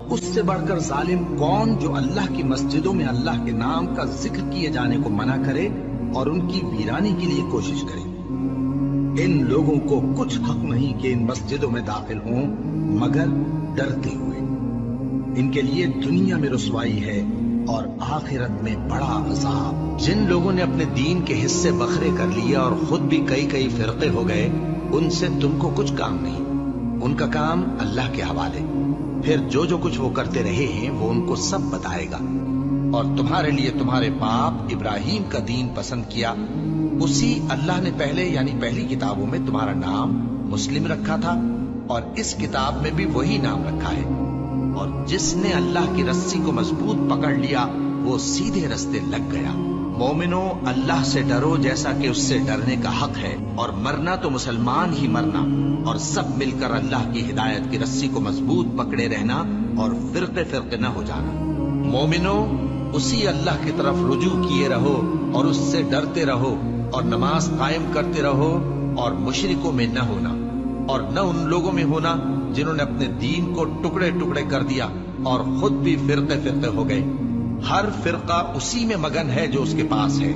اس سے بڑھ کر ظالم کون جو اللہ کی مسجدوں میں اللہ کے نام کا ذکر کیے جانے کو منع کرے اور ان کی ویرانی کے لیے کوشش کرے۔ ان لوگوں کو کچھ حق نہیں کہ ان مسجدوں میں داخل ہوں مگر ڈرتے ہوئے۔ ان کے لیے دنیا میں رسوائی ہے اور آخرت میں بڑا عذاب۔ جن لوگوں نے اپنے دین کے حصے بکھرے کر لیے اور خود بھی کئی فرقے ہو گئے، ان سے تم کو کچھ کام نہیں، ان کا کام اللہ کے حوالے۔ پھر جو کچھ وہ کرتے رہے ہیں وہ ان کو سب بتائے گا۔ اور تمہارے لیے تمہارے باپ ابراہیم کا دین پسند کیا، اسی اللہ نے پہلے یعنی پہلی کتابوں میں تمہارا نام مسلم رکھا تھا، اور اس کتاب میں بھی وہی نام رکھا ہے۔ اور جس نے اللہ کی رسی کو مضبوط پکڑ لیا وہ سیدھے رستے لگ گیا۔ مومنو، اللہ سے ڈرو جیسا کہ اس سے ڈرنے کا حق ہے، اور مرنا تو مسلمان ہی مرنا، اور سب مل کر اللہ کی ہدایت کی رسی کو مضبوط پکڑے رہنا اور فرقے نہ ہو جانا۔ مومنو، اسی اللہ کی طرف رجوع کیے رہو اور اس سے ڈرتے رہو، اور نماز قائم کرتے رہو، اور مشرکوں میں نہ ہونا، اور نہ ان لوگوں میں ہونا جنہوں نے اپنے دین کو ٹکڑے کر دیا اور خود بھی فرقے ہو گئے۔ ہر فرقہ اسی میں مگن ہے جو اس کے پاس ہے۔